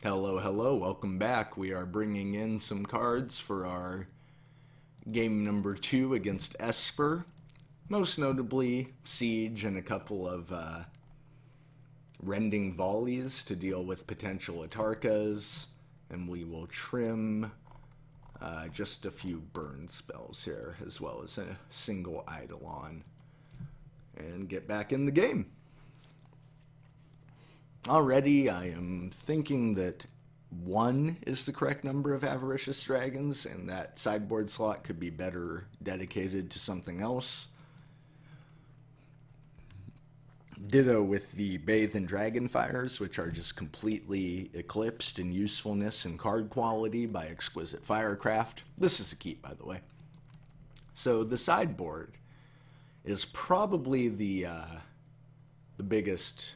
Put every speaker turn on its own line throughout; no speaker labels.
Hello, hello, welcome back. We are bringing in some cards for our game number 2 against Esper. Most notably, Siege and a couple of rending volleys to deal with potential Atarkas. And we will trim just a few burn spells here, as well as a single Eidolon. And get back in the game. Already, I am thinking that 1 is the correct number of Avaricious Dragons, and that sideboard slot could be better dedicated to something else. Ditto with the Bathe and Dragonfires, which are just completely eclipsed in usefulness and card quality by Exquisite Firecraft. This is a keep, by the way. So the sideboard is probably the biggest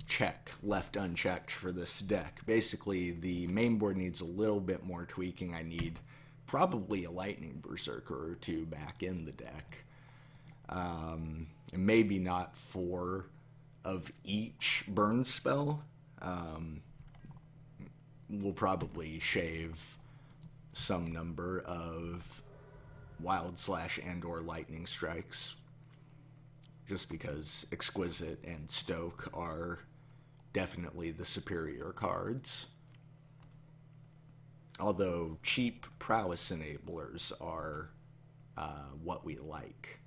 check left unchecked for this deck. Basically, the main board needs a little bit more tweaking. I need probably a Lightning Berserker or two back in the deck. And maybe not 4 of each burn spell. We'll probably shave some number of Wild Slash and or Lightning Strikes, just because Exquisite and Stoke are definitely the superior cards. Although cheap prowess enablers are what we like.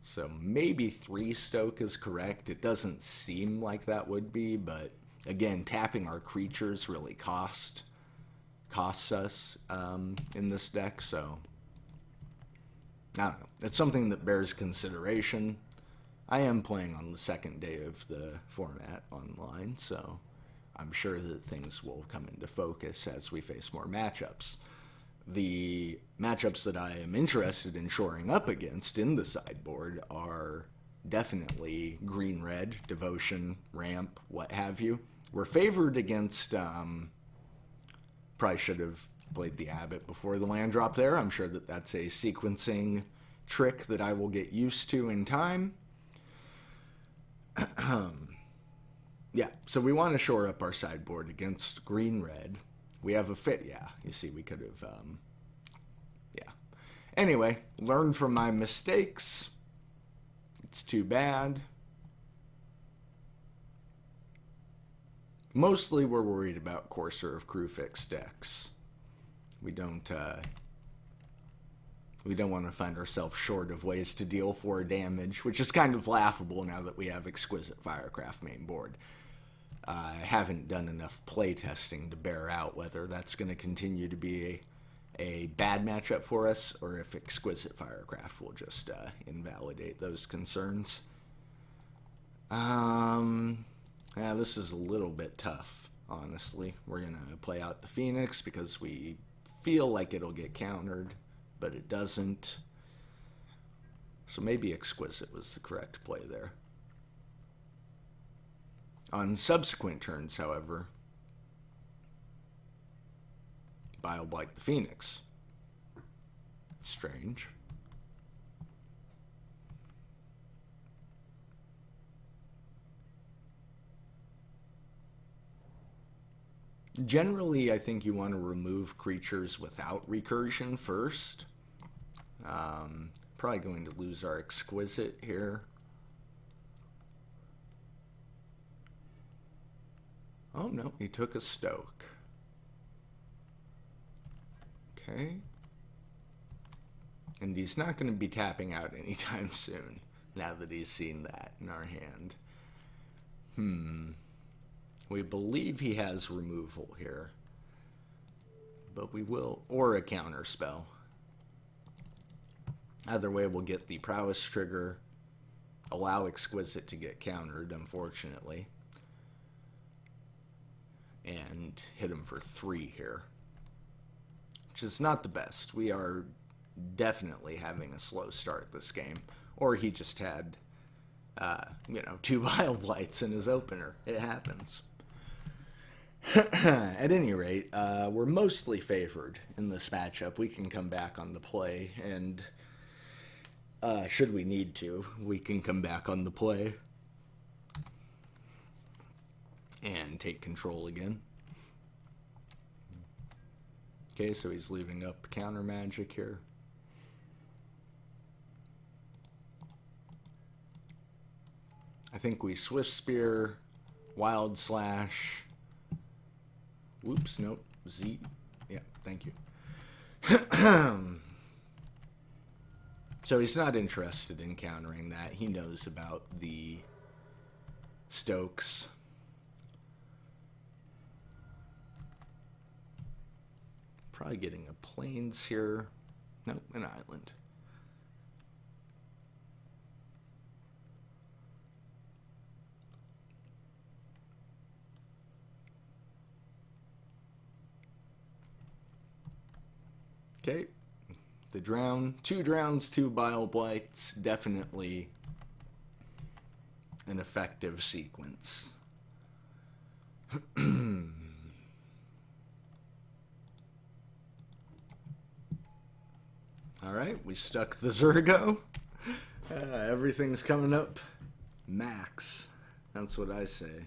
So maybe 3 Stoke is correct. It doesn't seem like that would be, but again, tapping our creatures really costs us in this deck, so I don't know. It's something that bears consideration. I am playing on the second day of the format online, so I'm sure that things will come into focus as we face more matchups. The matchups that I am interested in shoring up against in the sideboard are definitely green-red, devotion, ramp, what have you. We're favored against, probably should have played the Abbot before the land drop there. I'm sure that that's a sequencing trick that I will get used to in time. Yeah, so we want to shore up our sideboard against green-red. We have a fit, yeah. You see, we could have, yeah. Anyway, learn from my mistakes. It's too bad. Mostly we're worried about Courser of Crufix decks. We don't want to find ourselves short of ways to deal 4 damage, which is kind of laughable now that we have Exquisite Firecraft main board. I haven't done enough playtesting to bear out whether that's going to continue to be a bad matchup for us, or if Exquisite Firecraft will just invalidate those concerns. Yeah, this is a little bit tough, honestly. We're going to play out the Phoenix because we feel like it'll get countered, but it doesn't. So maybe Exquisite was the correct play there. On subsequent turns, however, Bile-Blight the Phoenix. Strange. Generally, I think you want to remove creatures without recursion first. Probably going to lose our Exquisite here. Oh no, he took a Stoke. Okay. And he's not going to be tapping out anytime soon, now that he's seen that in our hand. We believe he has removal here. But we will, or a counter spell. Either way, we'll get the prowess trigger, allow Exquisite to get countered, unfortunately, and hit him for 3 here, which is not the best. We are definitely having a slow start this game, or he just had, 2 Bile-Blights in his opener. It happens. At any rate, we're mostly favored in this matchup. We can come back on the play, and should we need to, we can come back on the play. and take control again. Okay, so he's leaving up counter magic here. I think we Swift Spear, Wild Slash. Whoops, nope. Z. Yeah, thank you. So he's not interested in countering that. He knows about the Stokes. Probably getting a Plains here. Nope, an Island. Okay, the drown, 2 drowns, 2 bile blights, definitely an effective sequence. Alright, we stuck the Zergo. Everything's coming up max. That's what I say.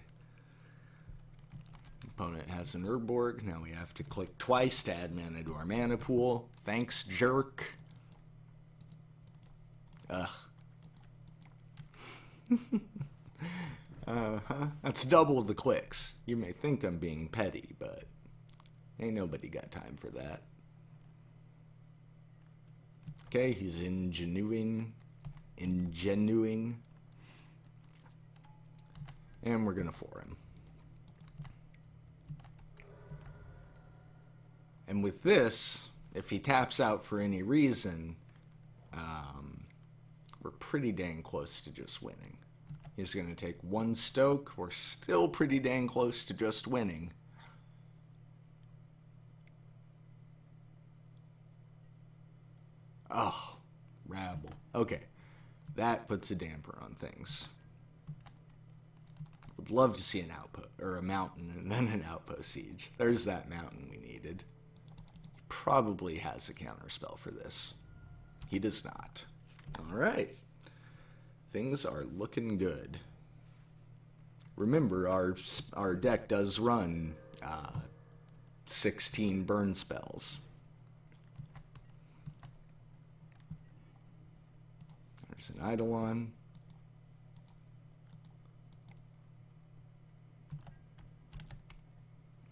Opponent has an Urborg. Now we have to click twice to add mana to our mana pool. Thanks, jerk. Ugh. That's double the clicks. You may think I'm being petty, but ain't nobody got time for that. Okay, he's ingenuing. And we're gonna for him. And with this, if he taps out for any reason, we're pretty dang close to just winning. He's going to take 1 Stoke. We're still pretty dang close to just winning. Oh, rabble. Okay, that puts a damper on things. Would love to see an output, or a mountain, and then an outpost siege. There's that mountain we needed. Probably has a counterspell for this. He does not. Alright. Things are looking good. Remember, our deck does run 16 burn spells. There's an Eidolon.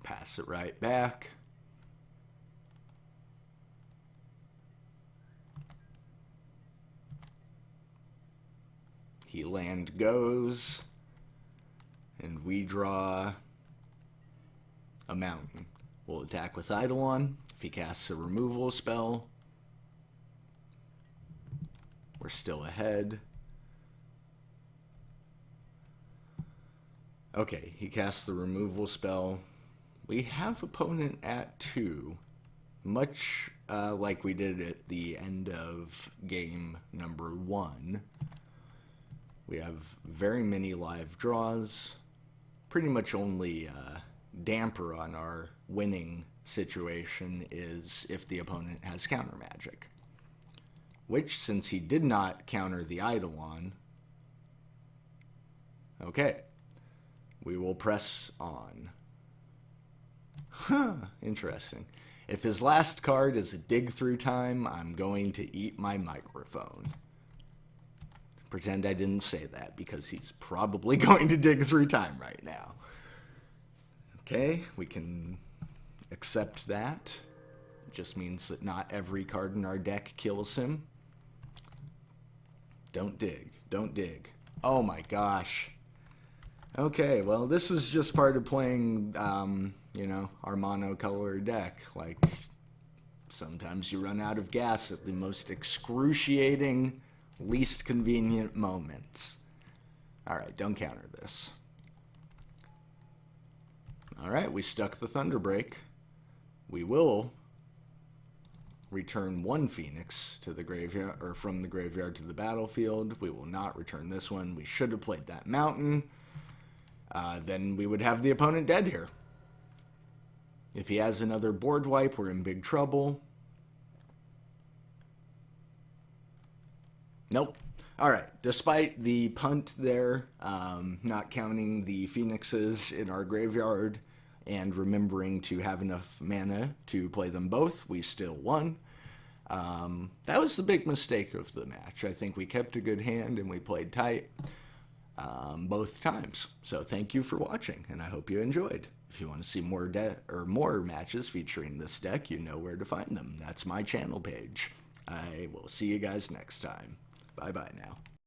Pass it right back. He land goes, and we draw a mountain. We'll attack with Eidolon. If he casts a removal spell, we're still ahead. Okay, he casts the removal spell. We have opponent at 2, much like we did at the end of game number 1. We have very many live draws. Pretty much only damper on our winning situation is if the opponent has counter magic. Which, since he did not counter the Eidolon, okay, we will press on. Huh, interesting. If his last card is a dig through time, I'm going to eat my microphone. Pretend I didn't say that, because he's probably going to dig through time right now. Okay, we can accept that. It just means that not every card in our deck kills him. Don't dig. Don't dig. Oh my gosh. Okay, well, this is just part of playing, you know, our mono-color deck. Like, sometimes you run out of gas at the most excruciating, least convenient moments. Alright, don't counter this. Alright, we stuck the Thunderbreak. We will return 1 Phoenix to the graveyard, or from the graveyard to the battlefield. We will not return this one. We should have played that mountain. Then we would have the opponent dead here. If he has another board wipe, we're in big trouble. Nope. All right. Despite the punt there, not counting the phoenixes in our graveyard and remembering to have enough mana to play them both, we still won. That was the big mistake of the match. I think we kept a good hand and we played tight both times. So thank you for watching, and I hope you enjoyed. If you want to see more matches featuring this deck, you know where to find them. That's my channel page. I will see you guys next time. Bye-bye now.